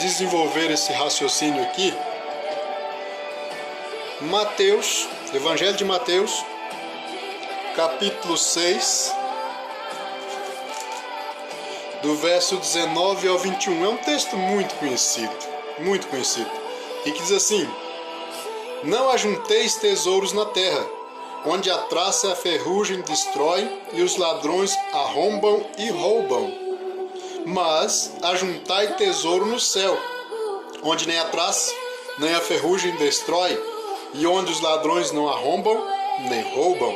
desenvolver esse raciocínio aqui, Mateus, Evangelho de Mateus, capítulo 6, do verso 19 ao 21. É um texto muito conhecido, e que diz assim: Não ajunteis tesouros na terra, onde a traça e a ferrugem destrói e os ladrões arrombam e roubam. Mas ajuntai tesouro no céu, onde nem a traça nem a ferrugem destrói e onde os ladrões não arrombam nem roubam.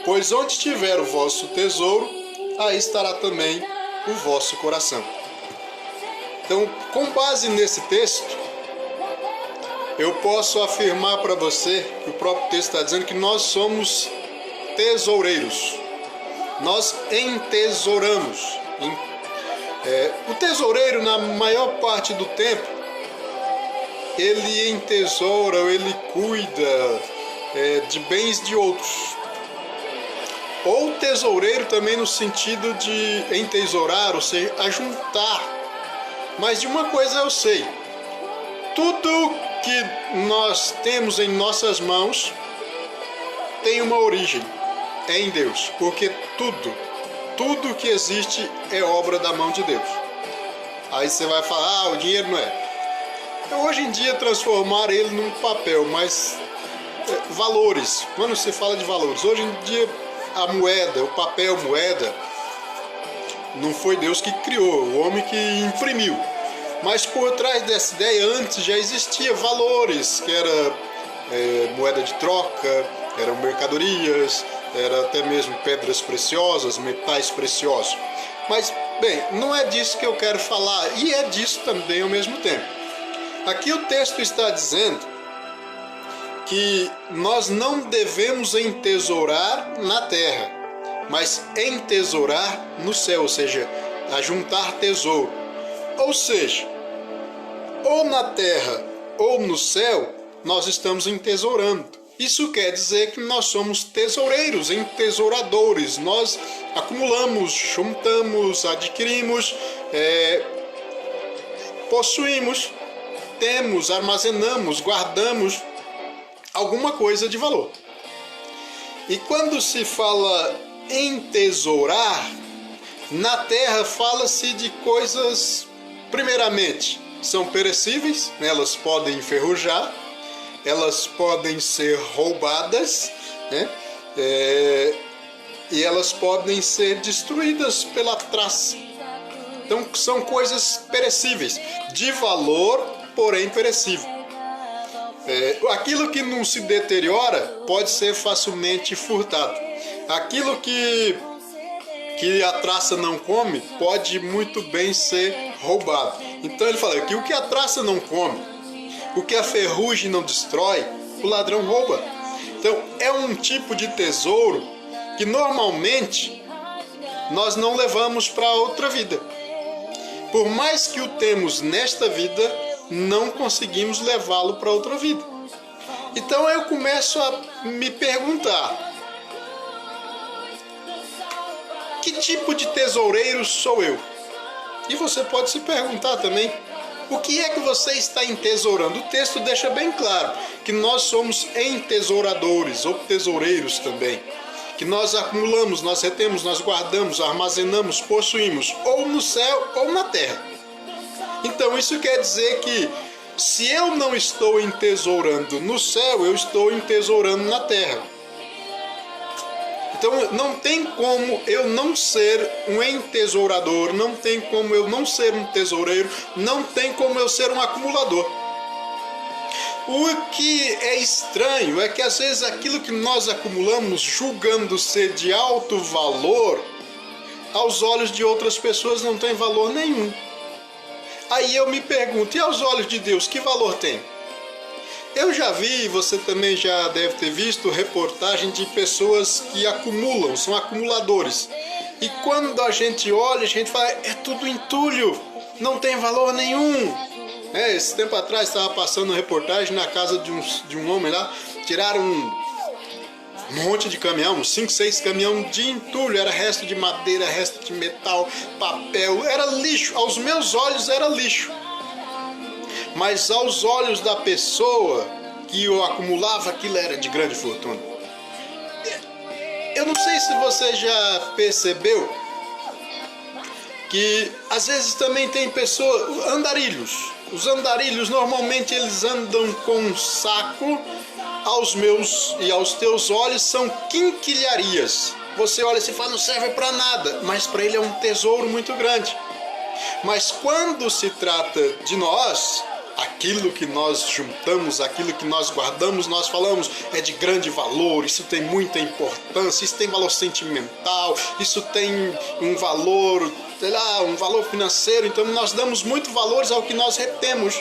Pois onde estiver o vosso tesouro, aí estará também o vosso coração. Então, com base nesse texto, eu posso afirmar para você que o próprio texto está dizendo que nós somos tesoureiros. Nós entesouramos. O tesoureiro, na maior parte do tempo, ele entesoura, ele cuida de bens de outros. Ou tesoureiro também no sentido de entesourar, ou seja, ajuntar. Mas de uma coisa eu sei: tudo que nós temos em nossas mãos tem uma origem, é em Deus, porque tudo que existe é obra da mão de Deus. Aí você vai falar: o dinheiro não é. Hoje em dia transformar ele num papel, mas valores, quando se fala de valores, hoje em dia a moeda, o papel moeda, não foi Deus que criou, o homem que imprimiu. Mas por trás dessa ideia, antes já existia valores, que era moeda de troca, eram mercadorias, era até mesmo pedras preciosas, metais preciosos. Mas, bem, não é disso que eu quero falar, e é disso também ao mesmo tempo. Aqui o texto está dizendo que nós não devemos entesourar na terra, mas entesourar no céu, ou seja, ajuntar tesouro. Ou seja, ou na terra ou no céu, nós estamos entesourando. Isso quer dizer que nós somos tesoureiros, entesouradores. Nós acumulamos, juntamos, adquirimos, possuímos, temos, armazenamos, guardamos alguma coisa de valor. E quando se fala em tesourar, na terra fala-se de coisas, primeiramente, são perecíveis, elas podem enferrujar, elas podem ser roubadas, né? E elas podem ser destruídas pela traça. Então são coisas perecíveis, de valor, porém perecível. Aquilo que não se deteriora pode ser facilmente furtado. Aquilo que a traça não come pode muito bem ser roubado. Então ele fala que o que a traça não come, o que a ferrugem não destrói, o ladrão rouba. Então é um tipo de tesouro que normalmente nós não levamos para outra vida. Por mais que o temos nesta vida, não conseguimos levá-lo para outra vida. Então eu começo a me perguntar: que tipo de tesoureiro sou eu? E você pode se perguntar também: o que é que você está entesourando? O texto deixa bem claro que nós somos entesouradores ou tesoureiros também. Que nós acumulamos, nós retemos, nós guardamos, armazenamos, possuímos, ou no céu ou na terra. Então isso quer dizer que se eu não estou entesourando no céu, eu estou entesourando na terra. Então não tem como eu não ser um entesourador, não tem como eu não ser um tesoureiro, não tem como eu ser um acumulador. O que é estranho é que às vezes aquilo que nós acumulamos, julgando ser de alto valor, aos olhos de outras pessoas não tem valor nenhum. Aí eu me pergunto: e aos olhos de Deus, que valor tem? Eu já vi, você também já deve ter visto, reportagem de pessoas que acumulam, são acumuladores. E quando a gente olha, a gente fala: é tudo entulho, não tem valor nenhum. Esse tempo atrás estava passando reportagem na casa de um homem lá, tiraram um monte de caminhão, uns 5, 6 caminhão de entulho, era resto de madeira, resto de metal, papel, era lixo, aos meus olhos era lixo. mas aos olhos da pessoa que o acumulava, aquilo era de grande fortuna. Eu não sei se você já percebeu que às vezes também tem pessoas, andarilhos. Os andarilhos normalmente eles andam com um saco, aos meus e aos teus olhos são quinquilharias. Você olha e fala, não serve para nada, mas para ele é um tesouro muito grande. Mas quando se trata de nós, aquilo que nós juntamos, aquilo que nós guardamos, nós falamos, é de grande valor, isso tem muita importância, isso tem valor sentimental, isso tem um valor, sei lá, um valor financeiro, então nós damos muito valor ao que nós retemos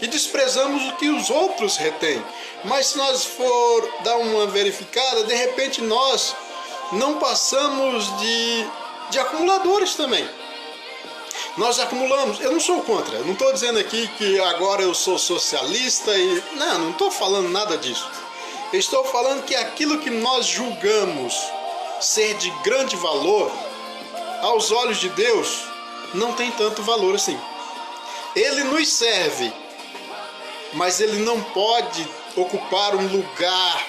e desprezamos o que os outros retêm. Mas se nós for dar uma verificada, de repente nós não passamos de acumuladores também. Nós acumulamos, eu não sou contra, não estou dizendo aqui que agora eu sou socialista e... Não estou falando nada disso. Eu estou falando que aquilo que nós julgamos ser de grande valor, aos olhos de Deus, não tem tanto valor assim. Ele nos serve, mas ele não pode ocupar um lugar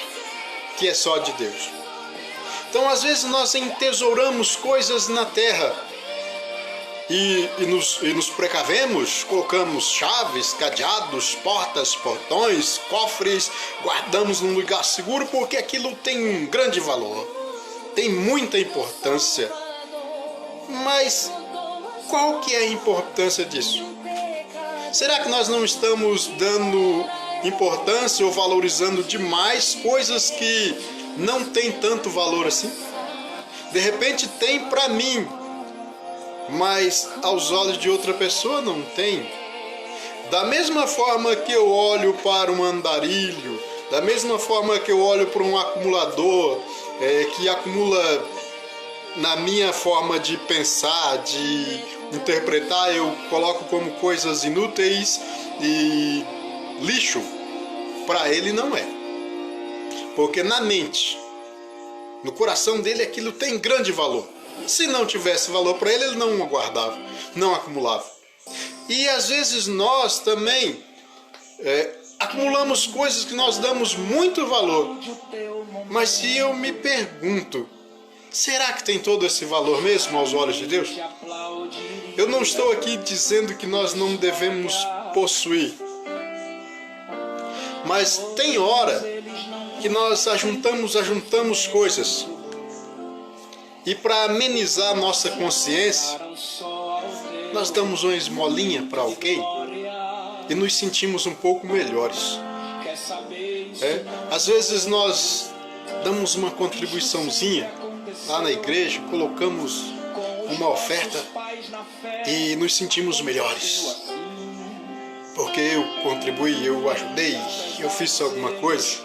que é só de Deus. Então, às vezes, nós entesouramos coisas na terra e nos precavemos, colocamos chaves, cadeados, portas, portões, cofres, guardamos num lugar seguro porque aquilo tem um grande valor, tem muita importância. Mas qual que é a importância disso? Será que nós não estamos dando importância ou valorizando demais coisas que não tem tanto valor assim? De repente tem para mim, mas aos olhos de outra pessoa não tem. Da mesma forma que eu olho para um andarilho, da mesma forma que eu olho para um acumulador que acumula, na minha forma de pensar, de interpretar, eu coloco como coisas inúteis e lixo, para ele não é. Porque na mente, no coração dele, aquilo tem grande valor. Se não tivesse valor para ele, ele não guardava, não acumulava. E às vezes nós também acumulamos coisas que nós damos muito valor. Mas se eu me pergunto, será que tem todo esse valor mesmo aos olhos de Deus? Eu não estou aqui dizendo que nós não devemos possuir. Mas tem hora que nós ajuntamos coisas. E para amenizar nossa consciência, nós damos uma esmolinha para alguém e nos sentimos um pouco melhores. Às vezes nós damos uma contribuiçãozinha lá na igreja, colocamos uma oferta e nos sentimos melhores. Porque eu contribuí, eu ajudei, eu fiz alguma coisa.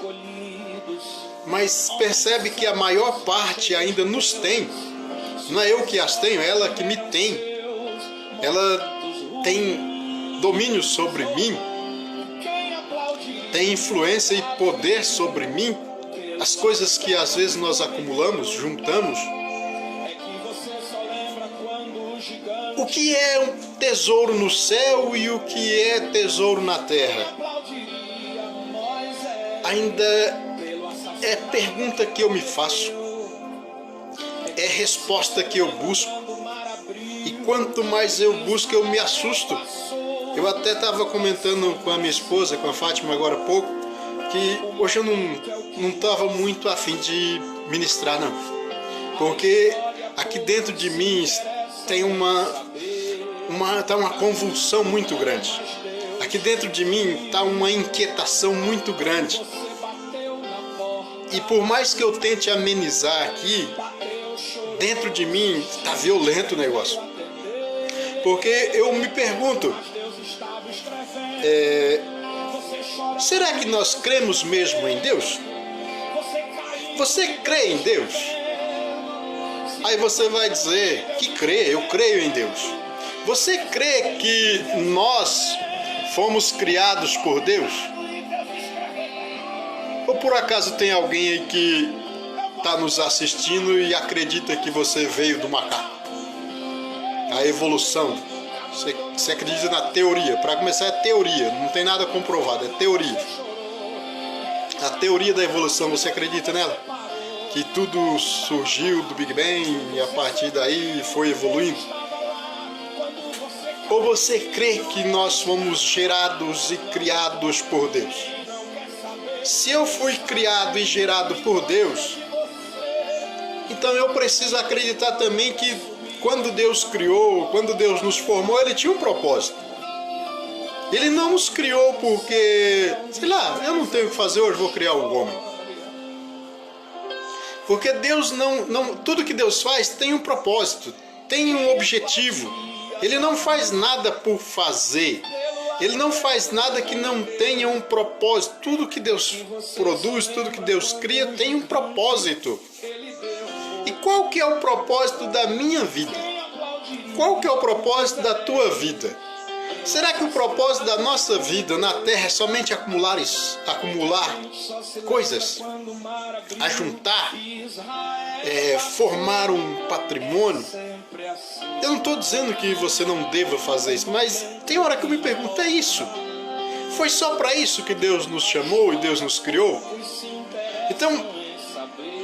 Mas percebe que a maior parte ainda nos tem. Não é eu que as tenho, é ela que me tem. Ela tem domínio sobre mim, tem influência e poder sobre mim. As coisas que às vezes nós acumulamos, juntamos. O que é um tesouro no céu e o que é tesouro na terra? Ainda é pergunta que eu me faço, é resposta que eu busco, e quanto mais eu busco, eu me assusto. Eu até estava comentando com a minha esposa, com a Fátima agora há pouco, que hoje eu não estava muito a fim de ministrar, não, porque aqui dentro de mim tem tá uma convulsão muito grande. Aqui dentro de mim está uma inquietação muito grande. E por mais que eu tente amenizar aqui, dentro de mim está violento o negócio. Porque eu me pergunto, será que nós cremos mesmo em Deus? Você crê em Deus? Aí você vai dizer que crê, eu creio em Deus. Você crê que nós fomos criados por Deus? Ou por acaso tem alguém aí que está nos assistindo e acredita que você veio do macaco? A evolução Você acredita na teoria? Para começar, é teoria, não tem nada comprovado, é teoria. A teoria da evolução, você acredita nela? Que tudo surgiu do Big Bang e a partir daí foi evoluindo? Ou você crê que nós fomos gerados e criados por Deus? Se eu fui criado e gerado por Deus, então eu preciso acreditar também que quando Deus criou, quando Deus nos formou, Ele tinha um propósito. Ele não nos criou porque, sei lá, eu não tenho o que fazer, hoje vou criar um homem. Porque Deus não, tudo que Deus faz tem um propósito, tem um objetivo. Ele não faz nada por fazer. Ele não faz nada que não tenha um propósito. Tudo que Deus produz, tudo que Deus cria tem um propósito. E qual que é o propósito da minha vida? Qual que é o propósito da tua vida? Será que o propósito da nossa vida na Terra é somente acumular coisas? Ajuntar? Formar um patrimônio? Eu não estou dizendo que você não deva fazer isso, mas tem hora que eu me pergunto, é isso? Foi só para isso que Deus nos chamou e Deus nos criou? Então,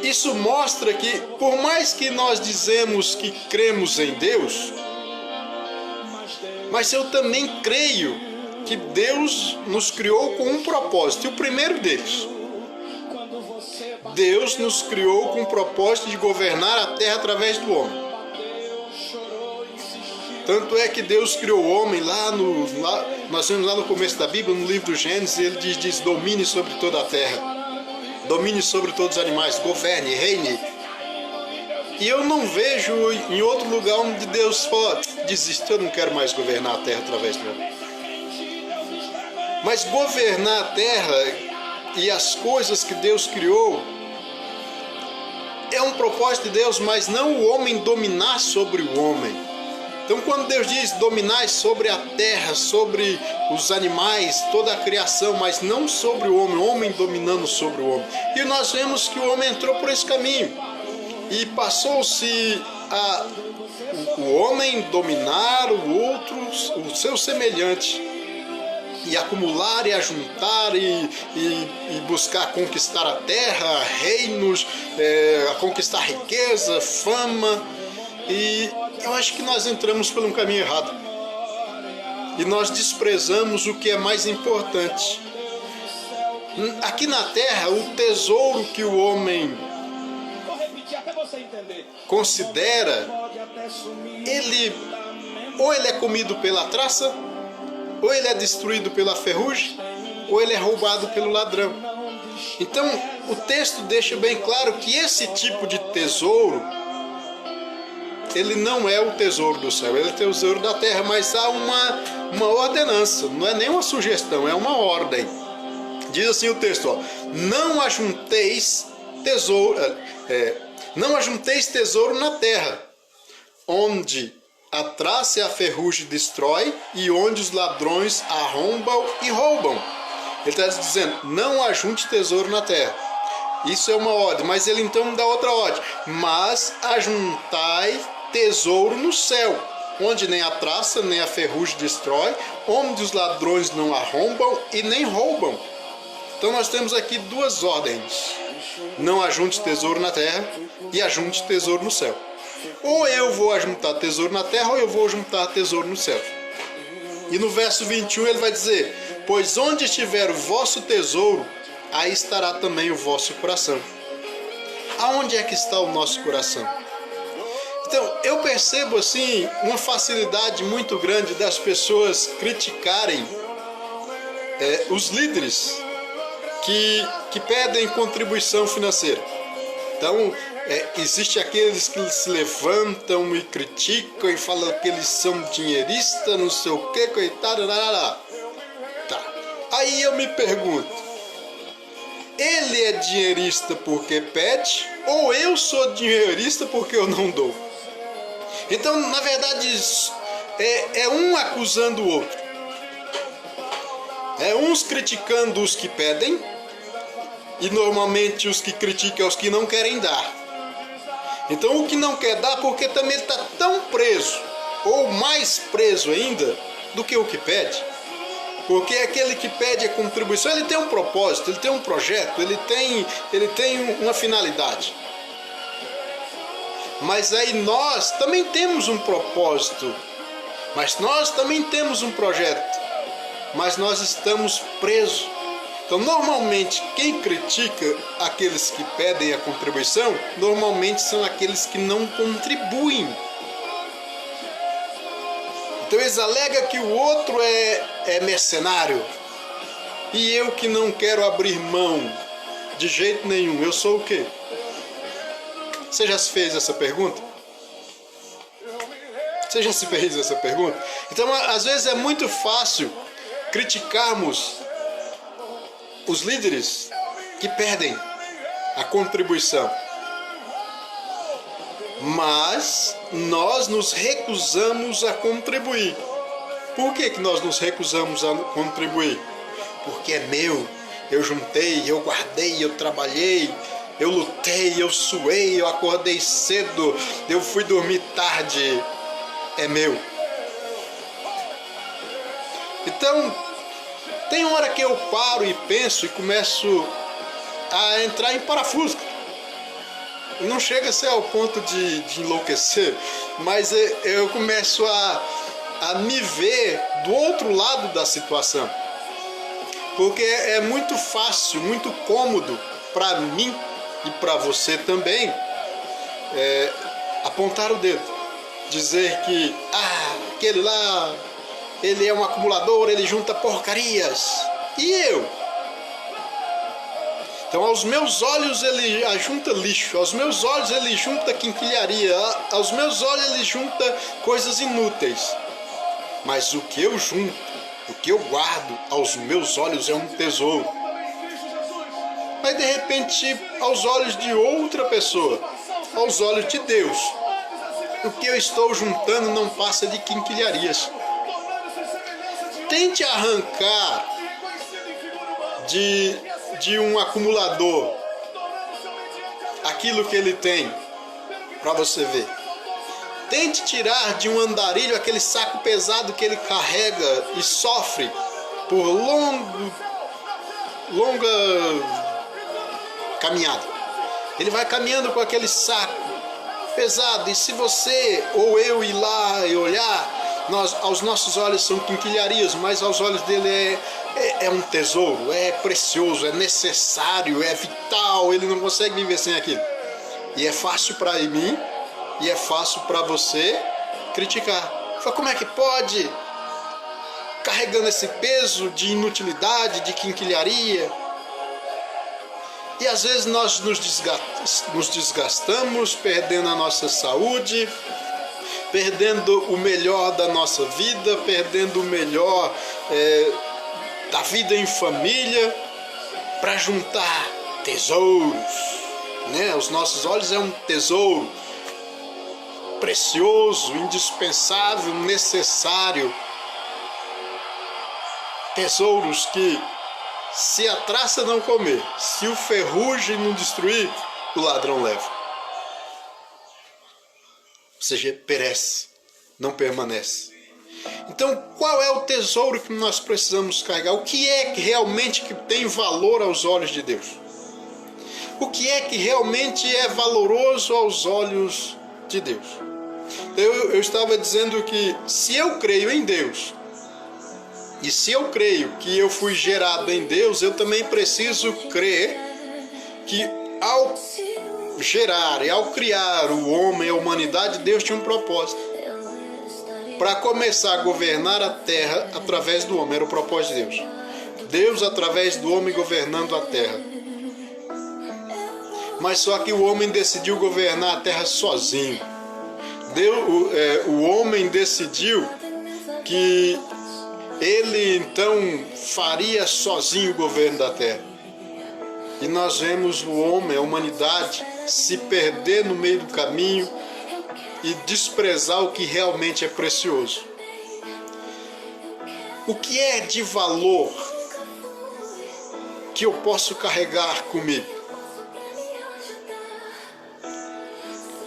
isso mostra que, por mais que nós dizemos que cremos em Deus, mas eu também creio que Deus nos criou com um propósito, e o primeiro deles. Deus nos criou com o propósito de governar a terra através do homem. Tanto é que Deus criou o homem nós vemos lá no começo da Bíblia, no livro do Gênesis, ele diz domine sobre toda a terra, domine sobre todos os animais, governe, reine. E eu não vejo em outro lugar onde Deus fala, desiste, eu não quero mais governar a terra através do homem. Mas governar a terra e as coisas que Deus criou é um propósito de Deus, mas não o homem dominar sobre o homem. Então, quando Deus diz dominar sobre a terra, sobre os animais, toda a criação, mas não sobre o homem dominando sobre o homem. E nós vemos que o homem entrou por esse caminho. E passou-se o homem dominar o outro, o seu semelhante, e acumular e ajuntar e buscar conquistar a terra, reinos, a conquistar riqueza, fama. E eu acho que nós entramos por um caminho errado. E nós desprezamos o que é mais importante. Aqui na terra, o tesouro que o homem considera, ou ele é comido pela traça, ou ele é destruído pela ferrugem, ou ele é roubado pelo ladrão. Então, o texto deixa bem claro que esse tipo de tesouro, ele não é o tesouro do céu, ele é o tesouro da terra, mas há uma ordenança, não é nem uma sugestão, é uma ordem. Diz assim o texto, não ajunteis tesouro na terra, onde a traça e a ferrugem destrói e onde os ladrões arrombam e roubam. Ele está dizendo, não ajunte tesouro na terra. Isso é uma ordem, mas ele então dá outra ordem. Mas ajuntai tesouro no céu, onde nem a traça nem a ferrugem destrói, onde os ladrões não arrombam e nem roubam. Então nós temos aqui duas ordens. Não ajunte tesouro na terra e ajunte tesouro no céu. Ou eu vou ajuntar tesouro na terra ou eu vou juntar tesouro no céu. E no verso 21 ele vai dizer, pois onde estiver o vosso tesouro, aí estará também o vosso coração. Aonde é que está o nosso coração? Então, eu percebo assim uma facilidade muito grande das pessoas criticarem os líderes que pedem contribuição financeira. Então, existe aqueles que se levantam e criticam e falam que eles são dinheiristas, não sei o que, coitado, tá. Aí eu me pergunto, ele é dinheirista porque pede ou eu sou dinheirista porque eu não dou? Então, na verdade, é um acusando o outro. É uns criticando os que pedem e normalmente os que criticam os que não querem dar. Então o que não quer dar porque também ele está tão preso ou mais preso ainda do que o que pede. Porque aquele que pede a contribuição, ele tem um propósito, ele tem um projeto, ele tem uma finalidade. Mas aí nós também temos um propósito, mas nós também temos um projeto, mas nós estamos presos. Então, normalmente, quem critica aqueles que pedem a contribuição, normalmente são aqueles que não contribuem. Então, eles alegam que o outro é mercenário. E eu que não quero abrir mão de jeito nenhum, eu sou o quê? Você já se fez essa pergunta? Você já se fez essa pergunta? Então, às vezes é muito fácil criticarmos os líderes que perdem a contribuição. Mas nós nos recusamos a contribuir. Por que nós nos recusamos a contribuir? Porque é meu, eu juntei, eu guardei, eu trabalhei, eu lutei, eu suei, eu acordei cedo, eu fui dormir tarde, é meu. Então, tem hora que eu paro e penso e começo a entrar em parafuso. Não chega a ser ao ponto de enlouquecer, mas eu começo a me ver do outro lado da situação. Porque é muito fácil, muito cômodo para mim e para você também apontar o dedo, dizer que aquele lá, ele é um acumulador, ele junta porcarias. E eu? Então, aos meus olhos ele ajunta lixo, aos meus olhos ele junta quinquilharia, aos meus olhos ele junta coisas inúteis. Mas o que eu junto, o que eu guardo, aos meus olhos é um tesouro. Mas de repente, aos olhos de outra pessoa, aos olhos de Deus, o que eu estou juntando não passa de quinquilharias. Tente arrancar de um acumulador aquilo que ele tem, para você ver. Tente tirar de um andarilho aquele saco pesado que ele carrega e sofre por longa caminhada. Ele vai caminhando com aquele saco pesado, e se você ou eu ir lá e olhar, aos nossos olhos são quinquilharias, mas aos olhos dele é um tesouro, é precioso, é necessário, é vital, ele não consegue viver sem aquilo. E é fácil para mim e é fácil para você criticar. Fala, como é que pode? Carregando esse peso de inutilidade, de quinquilharia. E às vezes nós nos desgastamos, perdendo a nossa saúde, perdendo o melhor da nossa vida, perdendo o melhor da vida em família, para juntar tesouros, né? Os nossos olhos é um tesouro precioso, indispensável, necessário. Tesouros que, se a traça não comer, se o ferrugem não destruir, o ladrão leva. Ou seja, perece, não permanece. Então, qual é o tesouro que nós precisamos carregar? O que é que realmente que tem valor aos olhos de Deus? O que é que realmente é valoroso aos olhos de Deus? Eu estava dizendo que se eu creio em Deus, e se eu creio que eu fui gerado em Deus, eu também preciso crer que ao gerar e ao criar o homem, a humanidade, Deus tinha um propósito. Para começar a governar a terra através do homem, era o propósito de Deus. Deus através do homem governando a terra. Mas só que o homem decidiu governar a terra sozinho. O homem decidiu que ele então faria sozinho o governo da terra. E nós vemos o homem, a humanidade, se perder no meio do caminho e desprezar o que realmente é precioso. O que é de valor que eu posso carregar comigo?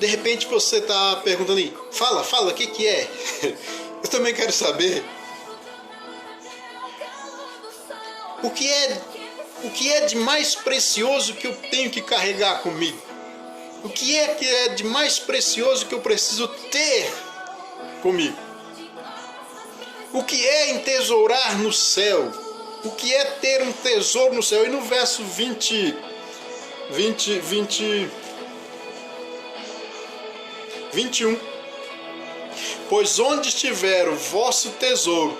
De repente você está perguntando aí, fala, o que é? Eu também quero saber. O que é de mais precioso que eu tenho que carregar comigo? O que é de mais precioso que eu preciso ter comigo? O que é entesourar no céu? O que é ter um tesouro no céu? E no verso 21, pois onde estiver o vosso tesouro,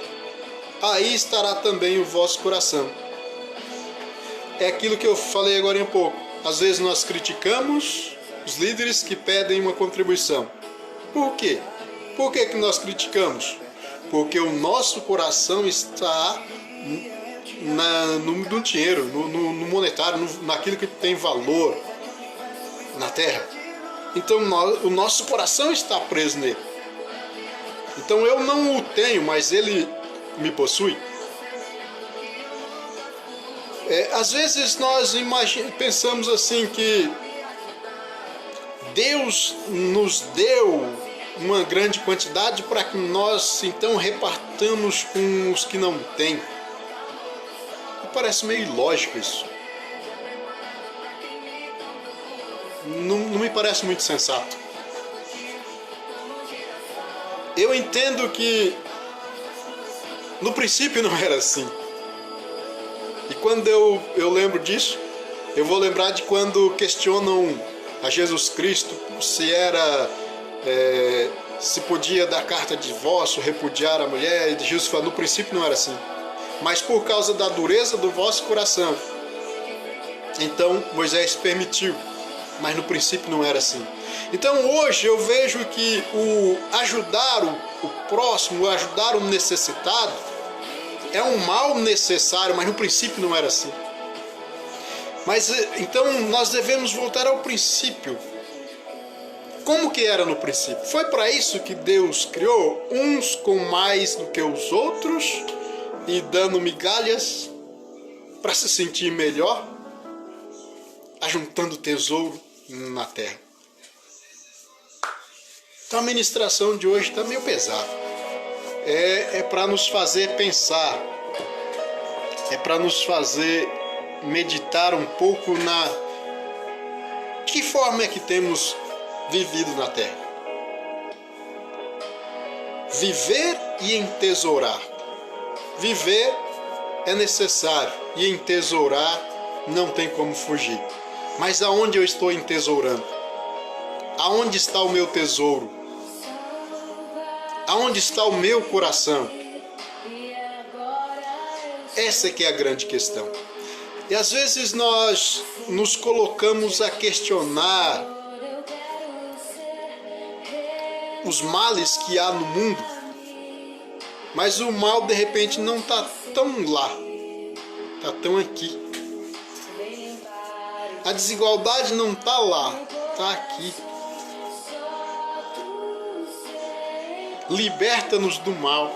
aí estará também o vosso coração. É aquilo que eu falei agora em pouco. Às vezes nós criticamos os líderes que pedem uma contribuição. Por quê? Por que nós criticamos? Porque o nosso coração está no dinheiro, no monetário, naquilo que tem valor na terra. Então o nosso coração está preso nele. Então eu não o tenho, mas ele me possui. Às vezes nós pensamos assim que Deus nos deu uma grande quantidade para que nós então repartamos com os que não têm. Parece meio ilógico isso. Não me parece muito sensato. Eu entendo que no princípio não era assim. E quando eu lembro disso, eu vou lembrar de quando questionam a Jesus Cristo se podia dar carta de divórcio, repudiar a mulher, e Jesus fala, no princípio não era assim, mas por causa da dureza do vosso coração, então Moisés permitiu, mas no princípio não era assim. Então hoje eu vejo que o ajudar o próximo, o ajudar o necessitado, é um mal necessário, mas no princípio não era assim. Mas então nós devemos voltar ao princípio. Como que era no princípio? Foi para isso que Deus criou uns com mais do que os outros e dando migalhas para se sentir melhor, ajuntando tesouro na terra. Então a ministração de hoje está meio pesada. É para nos fazer pensar, é para nos fazer meditar um pouco de que forma é que temos vivido na terra. Viver e entesourar. Viver é necessário e entesourar não tem como fugir. Mas aonde eu estou entesourando? Aonde está o meu tesouro? Aonde está o meu coração? Essa que é a grande questão. E às vezes nós nos colocamos a questionar os males que há no mundo, mas o mal de repente não está tão lá, está tão aqui. A desigualdade não está lá, está aqui. Liberta-nos do mal,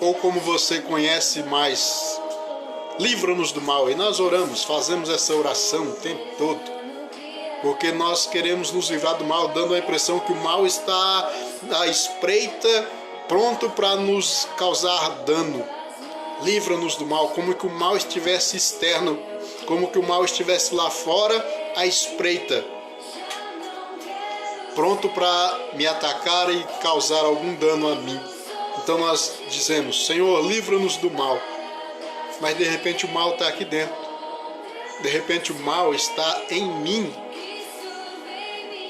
ou como você conhece mais, livra-nos do mal. E nós oramos, fazemos essa oração o tempo todo, porque nós queremos nos livrar do mal, dando a impressão que o mal está à espreita, pronto para nos causar dano. Livra-nos do mal, como que o mal estivesse externo, como que o mal estivesse lá fora, à espreita, pronto para me atacar e causar algum dano a mim. Então nós dizemos, Senhor, livra-nos do mal. Mas de repente o mal está aqui dentro. De repente o mal está em mim.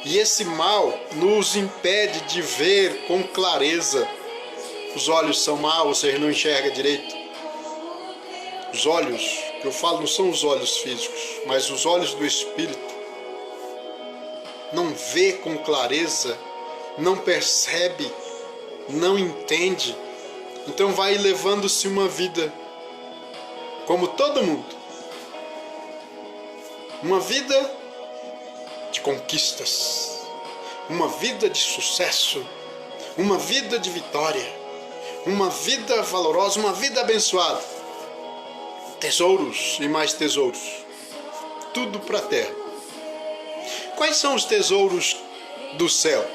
E esse mal nos impede de ver com clareza. Os olhos são maus, você não enxerga direito. Os olhos, que eu falo, não são os olhos físicos, mas os olhos do Espírito. Não vê com clareza, não percebe, não entende. Então vai levando-se uma vida como todo mundo. Uma vida de conquistas, uma vida de sucesso, uma vida de vitória, uma vida valorosa, uma vida abençoada. Tesouros e mais tesouros, tudo para a terra. Quais são os tesouros do céu.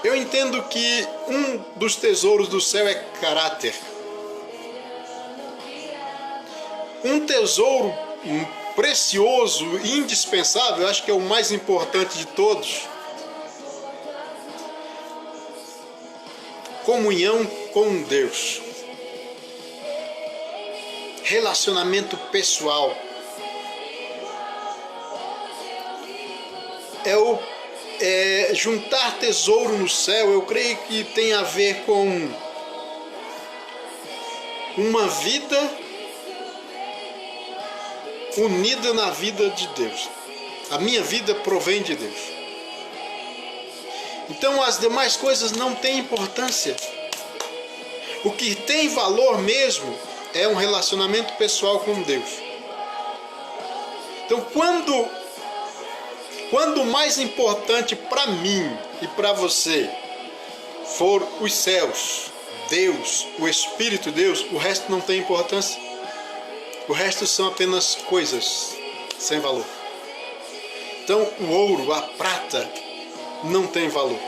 Eu entendo que um dos tesouros do céu é caráter. Um tesouro precioso e indispensável, eu acho que é o mais importante de todos. Comunhão com Deus. Relacionamento pessoal. Juntar tesouro no céu, eu creio que tem a ver com uma vida unida na vida de Deus. A minha vida provém de Deus. Então as demais coisas não têm importância. O que tem valor mesmo é um relacionamento pessoal com Deus. Então quando o mais importante para mim e para você for os céus, Deus, o Espírito de Deus, o resto não tem importância. O resto são apenas coisas sem valor. Então o ouro, a prata não tem valor.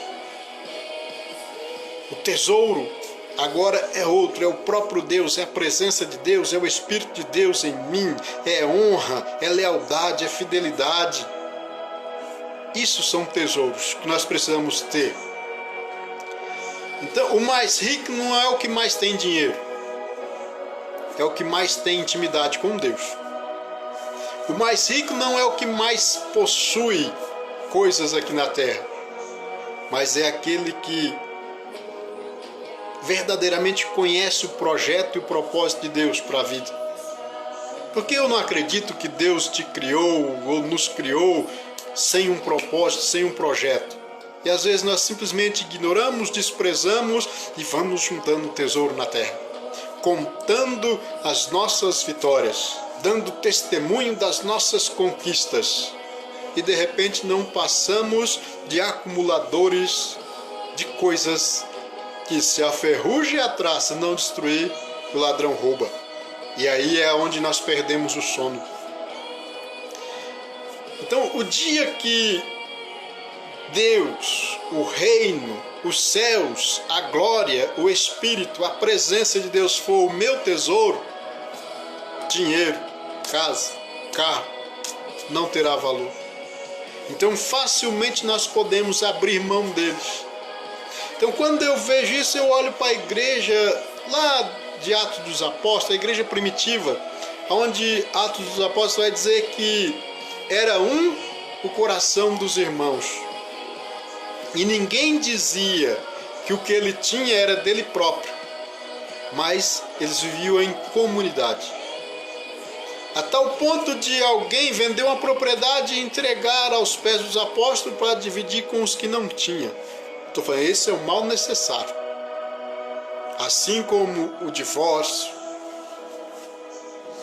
O tesouro agora é outro, é o próprio Deus, é a presença de Deus, é o Espírito de Deus em mim, é honra, é lealdade, é fidelidade. Isso são tesouros que nós precisamos ter. Então, o mais rico não é o que mais tem dinheiro, é o que mais tem intimidade com Deus. O mais rico não é o que mais possui coisas aqui na terra, mas é aquele que verdadeiramente conhece o projeto e o propósito de Deus para a vida. Porque eu não acredito que Deus te criou ou nos criou sem um propósito, sem um projeto. E às vezes nós simplesmente ignoramos, desprezamos e vamos juntando tesouro na terra, contando as nossas vitórias, dando testemunho das nossas conquistas. E de repente não passamos de acumuladores de coisas que, se a ferrugem e a traça não destruir, o ladrão rouba. E aí é onde nós perdemos o sono. Então, o dia que Deus, o reino, os céus, a glória, o Espírito, a presença de Deus for o meu tesouro, dinheiro, casa, carro, não terá valor. Então, facilmente nós podemos abrir mão deles. Então, quando eu vejo isso, eu olho para a igreja lá de Atos dos Apóstolos, a igreja primitiva, onde Atos dos Apóstolos vai dizer que era o coração dos irmãos. E ninguém dizia que o que ele tinha era dele próprio, mas eles viviam em comunidade. A tal ponto de alguém vender uma propriedade e entregar aos pés dos apóstolos para dividir com os que não tinham. Estou falando, esse é o mal necessário. Assim como o divórcio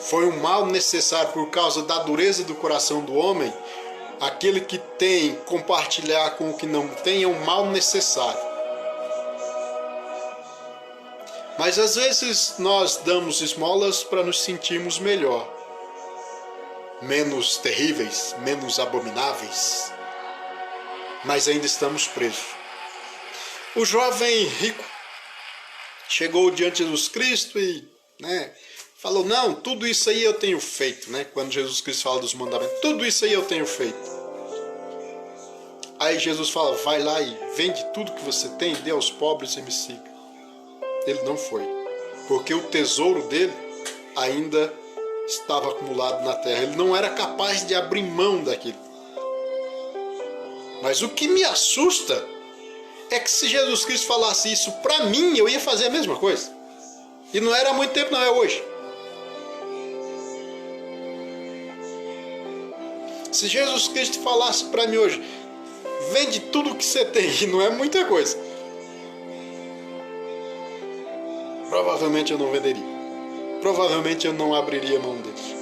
foi um mal necessário por causa da dureza do coração do homem, aquele que tem compartilhar com o que não tem é um mal necessário. Mas às vezes nós damos esmolas para nos sentirmos melhor, menos terríveis, menos abomináveis, mas ainda estamos presos. O jovem rico chegou diante de Jesus Cristo e falou, não, tudo isso aí eu tenho feito, quando Jesus Cristo fala dos mandamentos, tudo isso aí eu tenho feito. Aí Jesus fala, vai lá e vende tudo que você tem, dê aos pobres e me siga. Ele não foi, porque o tesouro dele ainda estava acumulado na terra. Ele não era capaz de abrir mão daquilo. Mas o que me assusta é que se Jesus Cristo falasse isso para mim, eu ia fazer a mesma coisa. E não era há muito tempo, não é hoje. Se Jesus Cristo falasse para mim hoje, vende tudo o que você tem, e não é muita coisa, provavelmente eu não venderia. Provavelmente eu não abriria mão deles.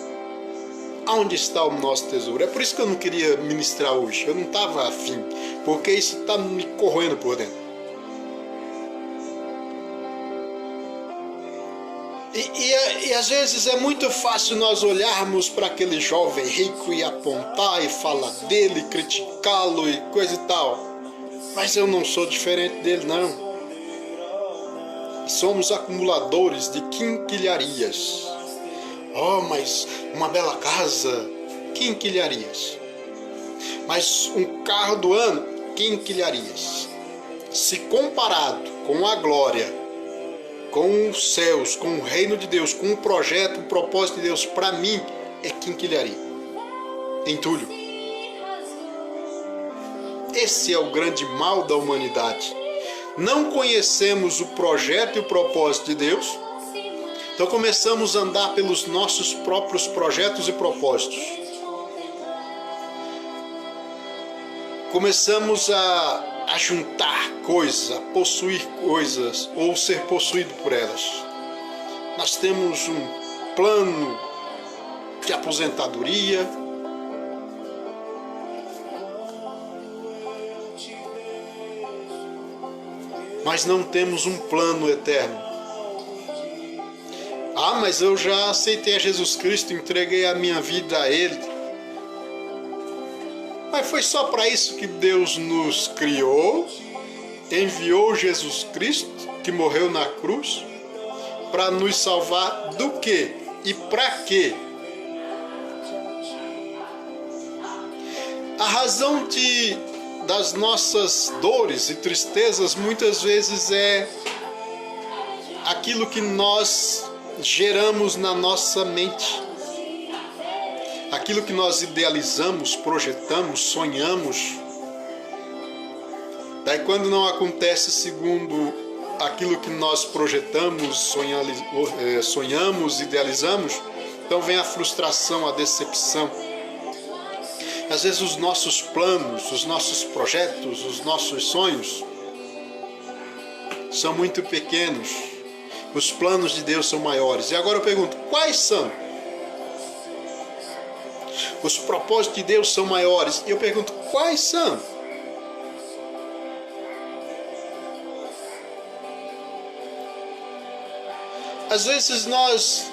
Aonde está o nosso tesouro? É por isso que eu não queria ministrar hoje. Eu não estava afim, porque isso está me corroendo por dentro. E às vezes é muito fácil nós olharmos para aquele jovem rico e apontar e falar dele, criticá-lo e coisa e tal. Mas eu não sou diferente dele, não. Somos acumuladores de quinquilharias. Oh, mas uma bela casa, quinquilharias. Mas um carro do ano, quinquilharias. Se comparado com a glória, com os céus, com o reino de Deus, com o projeto, o propósito de Deus, para mim, é quinquilharia. Entulho. Esse é o grande mal da humanidade. Não conhecemos o projeto e o propósito de Deus, então começamos a andar pelos nossos próprios projetos e propósitos. Começamos a juntar coisas, a possuir coisas ou ser possuído por elas. Nós temos um plano de aposentadoria, mas não temos um plano eterno. Ah, mas eu já aceitei a Jesus Cristo, entreguei a minha vida a Ele. Mas foi só para isso que Deus nos criou, enviou Jesus Cristo, que morreu na cruz, para nos salvar do quê? E para quê? A razão das nossas dores e tristezas muitas vezes é aquilo que nós geramos na nossa mente, aquilo que nós idealizamos, projetamos, sonhamos. Daí quando não acontece segundo aquilo que nós projetamos, sonhamos, idealizamos, então vem a frustração, a decepção. Às vezes os nossos planos, os nossos projetos, os nossos sonhos são muito pequenos. Os planos de Deus são maiores. E agora eu pergunto, quais são? Os propósitos de Deus são maiores. E eu pergunto, quais são? Às vezes nós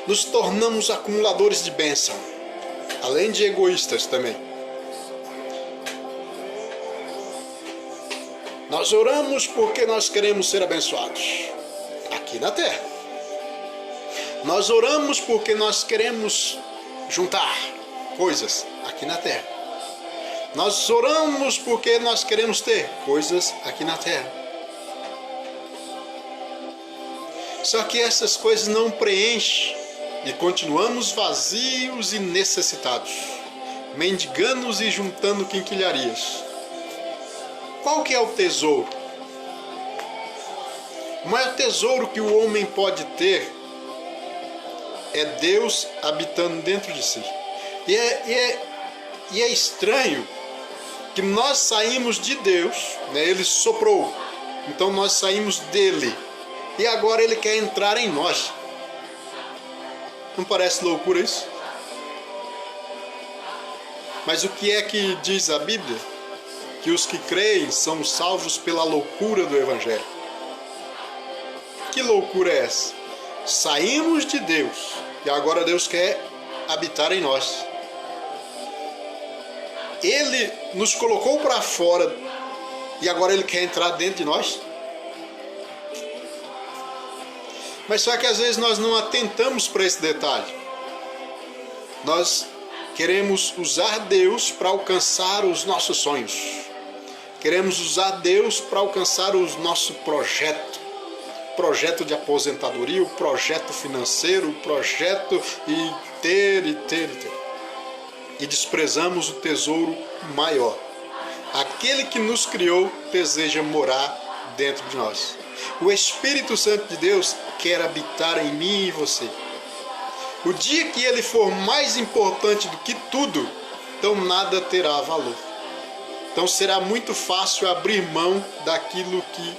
nos tornamos acumuladores de bênção, além de egoístas também. Nós oramos porque nós queremos ser abençoados aqui na terra. Nós oramos porque nós queremos juntar coisas aqui na terra. Nós oramos porque nós queremos ter coisas aqui na terra. Só que essas coisas não preenchem e continuamos vazios e necessitados, mendigando e juntando quinquilharias. Qual que é o tesouro? O maior tesouro que o homem pode ter é Deus habitando dentro de si. E é estranho que nós saímos de Deus, né? Ele soprou, então nós saímos dele, e agora ele quer entrar em nós. Não parece loucura isso? Mas o que é que diz a Bíblia? Que os que creem são salvos pela loucura do Evangelho. Que loucura é essa? Saímos de Deus e agora Deus quer habitar em nós. Ele nos colocou para fora e agora Ele quer entrar dentro de nós. Mas só que às vezes nós não atentamos para esse detalhe. Nós queremos usar Deus para alcançar os nossos sonhos. Queremos usar Deus para alcançar o nosso projeto. Projeto de aposentadoria, o projeto financeiro, o projeto e ter. E desprezamos o tesouro maior. Aquele que nos criou deseja morar dentro de nós. O Espírito Santo de Deus quer habitar em mim e você. O dia que ele for mais importante do que tudo, então nada terá valor. Então será muito fácil abrir mão daquilo que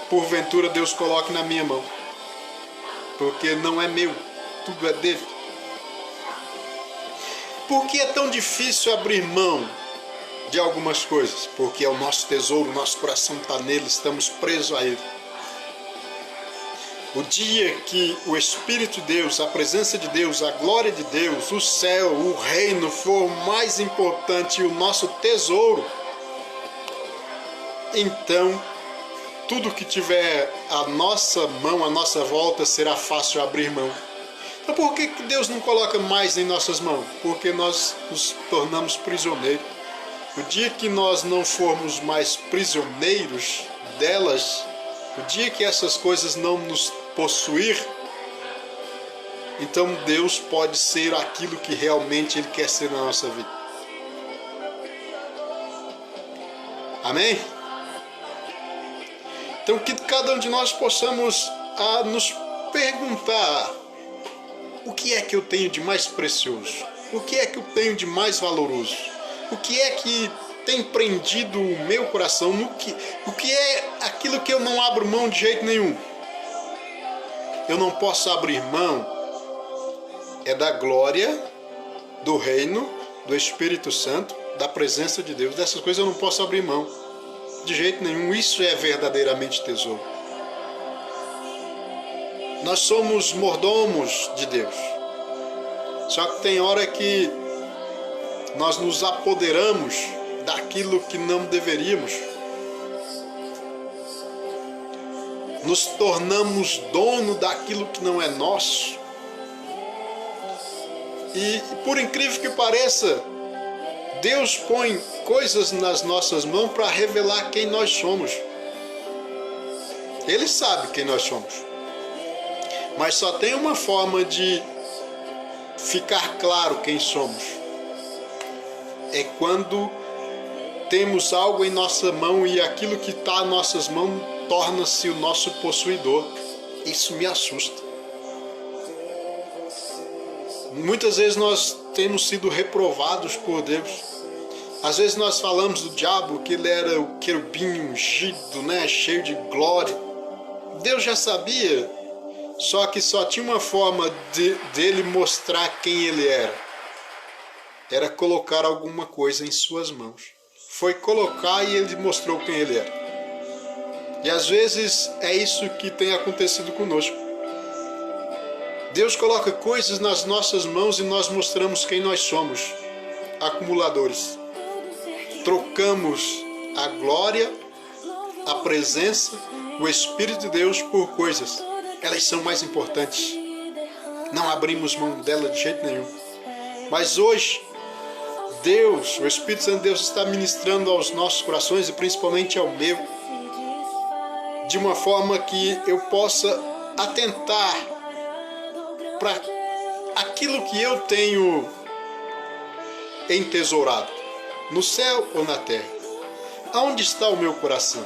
porventura Deus coloque na minha mão. Porque não é meu, tudo é dele. Por que é tão difícil abrir mão de algumas coisas? Porque é o nosso tesouro, o nosso coração está nele, estamos presos a ele. O dia que o Espírito de Deus, a presença de Deus, a glória de Deus, o céu, o reino for mais importante e o nosso tesouro, então tudo que tiver à nossa mão, à nossa volta, será fácil abrir mão. Então por que Deus não coloca mais em nossas mãos? Porque nós nos tornamos prisioneiros. O dia que nós não formos mais prisioneiros delas, o dia que essas coisas não nos possuir, então Deus pode ser aquilo que realmente Ele quer ser na nossa vida. Amém? Então que cada um de nós possamos nos perguntar: o que é que eu tenho de mais precioso? O que é que eu tenho de mais valoroso? O que é que tem prendido o meu coração? O que é aquilo que eu não abro mão de jeito nenhum? Eu não posso abrir mão da glória, do reino, do Espírito Santo, da presença de Deus. Dessas coisas eu não posso abrir mão de jeito nenhum. Isso é verdadeiramente tesouro. Nós somos mordomos de Deus. Só que tem hora que nós nos apoderamos daquilo que não deveríamos. Nos tornamos dono daquilo que não é nosso. E por incrível que pareça, Deus põe coisas nas nossas mãos para revelar quem nós somos. Ele sabe quem nós somos. Mas só tem uma forma de ficar claro quem somos. É quando temos algo em nossa mão e aquilo que está em nossas mãos torna-se o nosso possuidor. Isso me assusta. Muitas vezes nós temos sido reprovados por Deus. Às vezes nós falamos do diabo que ele era o querubim ungido, né, cheio de glória. Deus já sabia, só que só tinha uma forma dele mostrar quem ele era. Era colocar alguma coisa em suas mãos. Foi colocar e ele mostrou quem ele era. E às vezes é isso que tem acontecido conosco. Deus coloca coisas nas nossas mãos e nós mostramos quem nós somos. Acumuladores. Trocamos a glória, a presença, o Espírito de Deus por coisas. Elas são mais importantes. Não abrimos mão dela de jeito nenhum. Mas hoje, Deus, o Espírito Santo de Deus está ministrando aos nossos corações e principalmente ao meu, de uma forma que eu possa atentar para aquilo que eu tenho entesourado, no céu ou na terra. Aonde está o meu coração?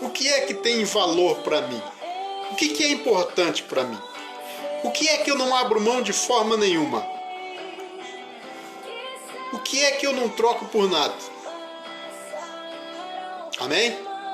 O que é que tem valor para mim? O que é importante para mim? O que é que eu não abro mão de forma nenhuma? O que é que eu não troco por nada? Amém?